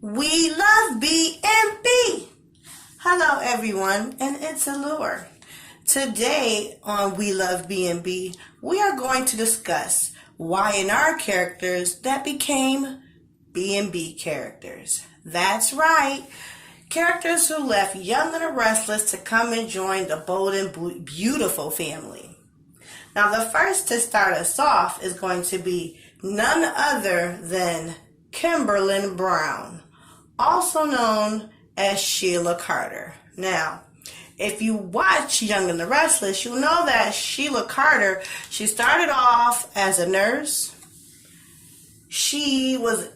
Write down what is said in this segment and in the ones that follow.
We love B&B. Hello everyone, and it's Allure. Today on We Love B&B, we are going to discuss Y&R characters that became B&B characters. That's right. Characters who left Young and the Restless to come and join the Bold and Beautiful family. Now the first to start us off is going to be none other than Kimberlin Brown, also known as Sheila Carter. Now, if you watch Young and the Restless, you'll know that Sheila Carter, she started off as a nurse. She was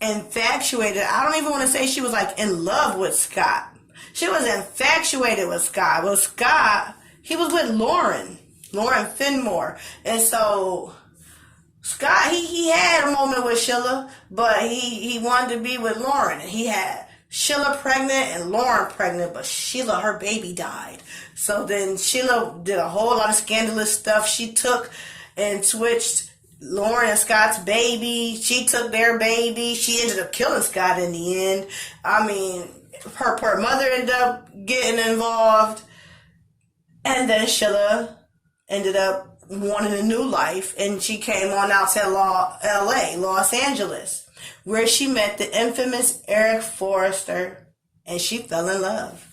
infatuated. I don't even want to say she was like in love with Scott. She was infatuated with Scott. Well, Scott, he was with Lauren Finmore. And so Scott, he had a moment with Sheila, but he wanted to be with Lauren. And he had Sheila pregnant and Lauren pregnant, but Sheila, her baby died. So then Sheila did a whole lot of scandalous stuff. She took and switched Lauren and Scott's baby. She took their baby. She ended up killing Scott in the end. I mean, her poor mother ended up getting involved. And then Sheila ended up wanting a new life, and she came on out to Los Angeles, where she met the infamous Eric Forrester, and she fell in love.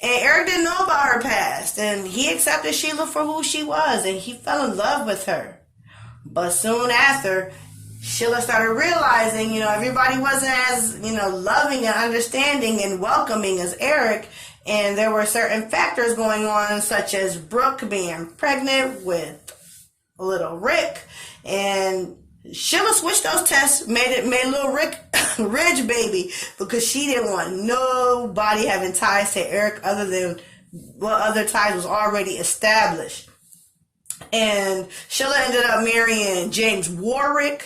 And Eric didn't know about her past, and he accepted Sheila for who she was, and he fell in love with her. But soon after, Sheila started realizing, everybody wasn't as, loving and understanding and welcoming as Eric. And there were certain factors going on, such as Brooke being pregnant with little Rick. And Sheila switched those tests, made little Rick Ridge baby, because she didn't want nobody having ties to Eric other than what other ties was already established. And Sheila ended up marrying James Warwick.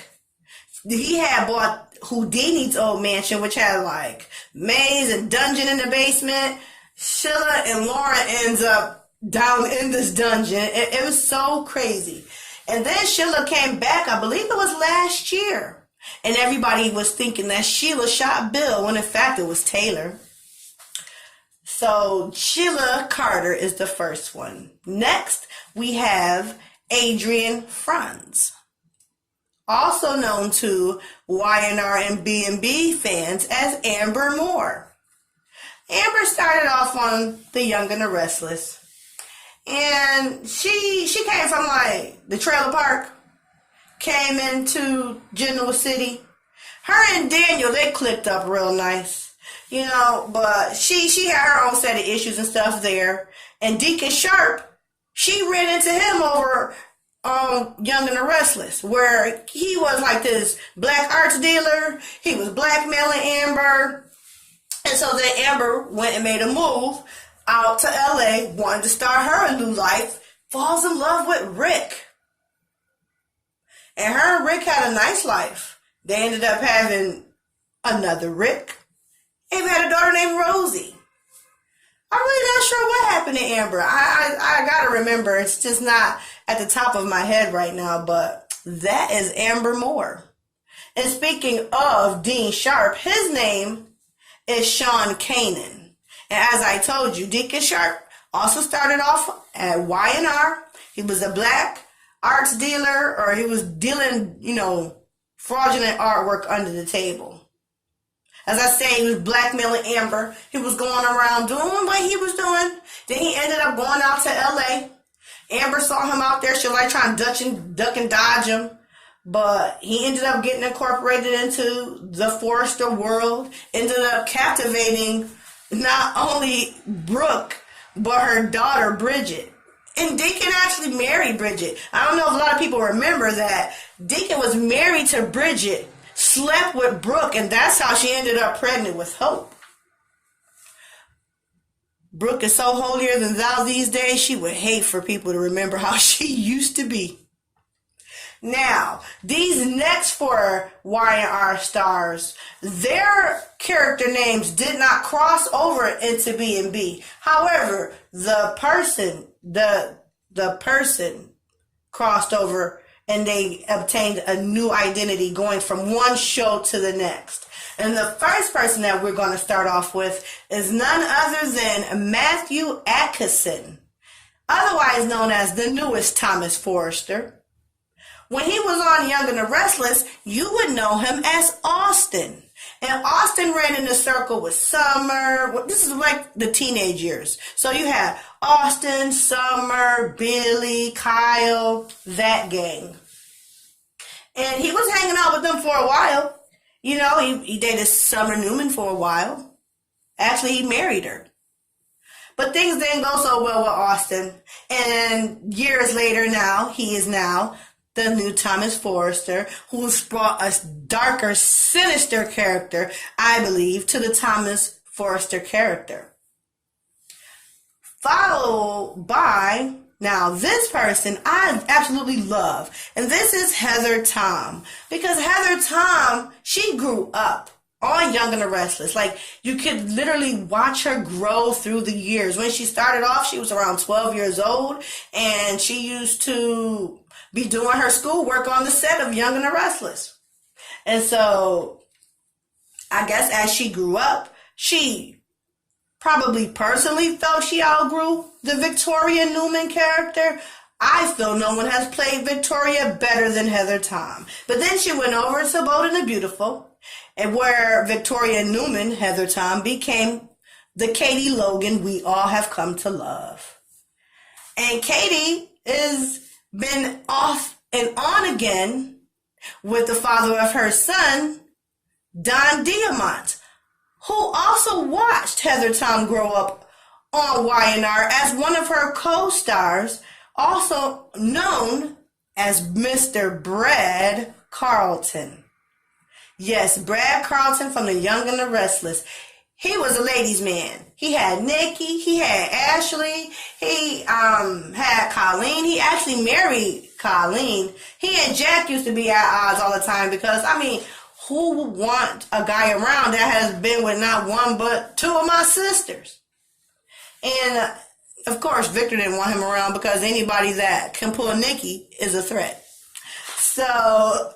He had bought Houdini's old mansion, which had like maze and dungeon in the basement. Sheila and Lauren ends up down in this dungeon. It was so crazy. And then Sheila came back, I believe it was last year. And everybody was thinking that Sheila shot Bill, when in fact it was Taylor. So Sheila Carter is the first one. Next, we have Adrienne Franz, also known to Y&R and B&B fans as Amber Moore. Amber started off on the Young and the Restless, and she came from like the trailer park, came into Genoa City. Her and Daniel, they clicked up real nice, but she had her own set of issues and stuff there. And Deacon Sharp, she ran into him over Young and the Restless, where he was like this black arts dealer. He was blackmailing Amber. And so then Amber went and made a move out to LA, wanted to start her a new life, falls in love with Rick. And her and Rick had a nice life. They ended up having another Rick. They had a daughter named Rosie. I'm really not sure what happened to Amber. I gotta remember, it's just not at the top of my head right now, but that is Amber Moore. And speaking of Dean Sharp, his name is Sean Kanan. And as I told you, Deacon Sharp also started off at Y&R. He was a black arts dealer, or he was dealing, fraudulent artwork under the table. As I say, he was blackmailing Amber. He was going around doing what he was doing. Then he ended up going out to LA. Amber saw him out there. She was like trying to duck and dodge him. But he ended up getting incorporated into the Forrester world, ended up captivating not only Brooke, but her daughter, Bridget. And Deacon actually married Bridget. I don't know if a lot of people remember that. Deacon was married to Bridget, slept with Brooke, and that's how she ended up pregnant with Hope. Brooke is so holier than thou these days, she would hate for people to remember how she used to be. Now, these next four Y&R stars, their character names did not cross over into B&B. However, the person crossed over, and they obtained a new identity going from one show to the next. And the first person that we're going to start off with is none other than Matthew Atkinson, otherwise known as the newest Thomas Forrester. When he was on Young and the Restless, you would know him as Austin. And Austin ran in a circle with Summer. This is like the teenage years. So you had Austin, Summer, Billy, Kyle, that gang. And he was hanging out with them for a while. You know, he dated Summer Newman for a while. Actually, he married her. But things didn't go so well with Austin. And years later now, he is now the new Thomas Forrester, who's brought a darker, sinister character, I believe, to the Thomas Forrester character. Followed by, now this person I absolutely love, and this is Heather Tom. Because Heather Tom, she grew up on Young and the Restless. Like, you could literally watch her grow through the years. When she started off, she was around 12 years old, and she used to be doing her schoolwork on the set of Young and the Restless. And so, I guess as she grew up, she probably personally felt she outgrew the Victoria Newman character. I feel no one has played Victoria better than Heather Tom. But then she went over to TheBold&TheBeautiful, and where Victoria Newman, Heather Tom, became the Katie Logan we all have come to love. And Katie has been off and on again with the father of her son, Don Diamont, who also watched Heather Tom grow up on Y&R as one of her co-stars, also known as Mr. Brad Carlton. Yes, Brad Carlton from the Young and the Restless. He was a ladies' man. He had Nikki, he had Ashley, he had Colleen. He actually married Colleen. He and Jack used to be at odds all the time because, I mean, who would want a guy around that has been with not one but two of my sisters? And, of course, Victor didn't want him around because anybody that can pull Nikki is a threat. So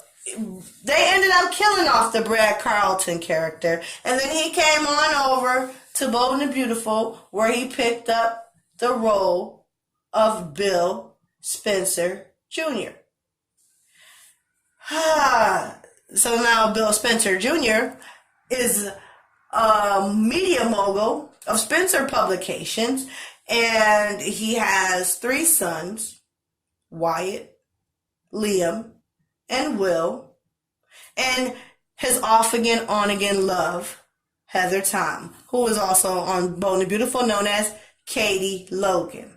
they ended up killing off the Brad Carlton character. And then he came on over to TheBold&TheBeautiful, where he picked up the role of Bill Spencer Jr. So now Bill Spencer Jr. is a media mogul of Spencer Publications, and he has 3 sons, Wyatt, Liam, and Will, and his off-again, on-again love, Heather Tom, who is also on Bold&the Beautiful, known as Katie Logan.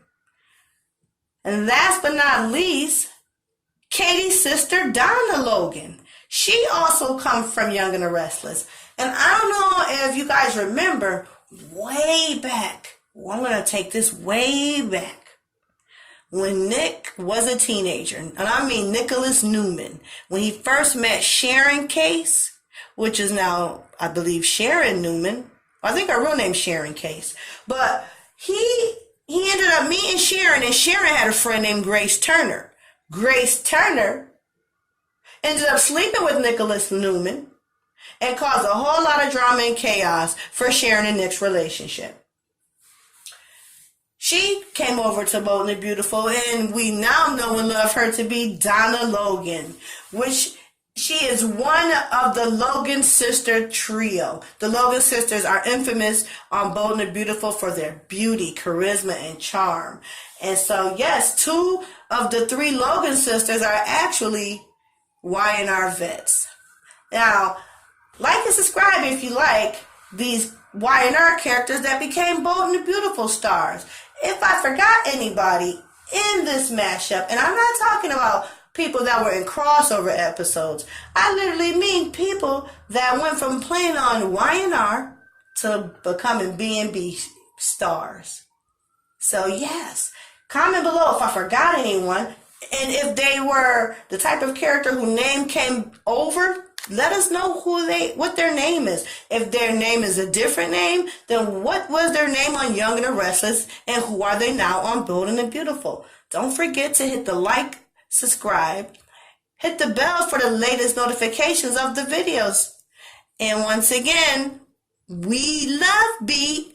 And last but not least, Katie's sister, Donna Logan. She also comes from Young and the Restless. And I don't know if you guys remember, way back, I'm going to take this way back, when Nick was a teenager, and I mean Nicholas Newman, when he first met Sharon Case, which is now, I believe, Sharon Newman. I think her real name's Sharon Case. But he ended up meeting Sharon, and Sharon had a friend named Grace Turner. Grace Turner ended up sleeping with Nicholas Newman and caused a whole lot of drama and chaos for Sharon and Nick's relationship. She came over to Bold&the Beautiful, and we now know and love her to be Donna Logan, which she is one of the Logan sister trio. The Logan sisters are infamous on Bold&the Beautiful for their beauty, charisma, and charm. And so, yes, 2 of the 3 Logan sisters are actually Y&R vets. Now, like and subscribe if you like these Y&R characters that became Bold&the Beautiful stars. If I forgot anybody in this mashup, and I'm not talking about people that were in crossover episodes, I literally mean people that went from playing on Y&R to becoming B&B stars. So yes, comment below if I forgot anyone, and if they were the type of character whose name came over, let us know what their name is. If their name is a different name, then what was their name on Young and the Restless, and who are they now on Bold&the Beautiful? Don't forget to hit the like, subscribe, hit the bell for the latest notifications of the videos. And once again, we love B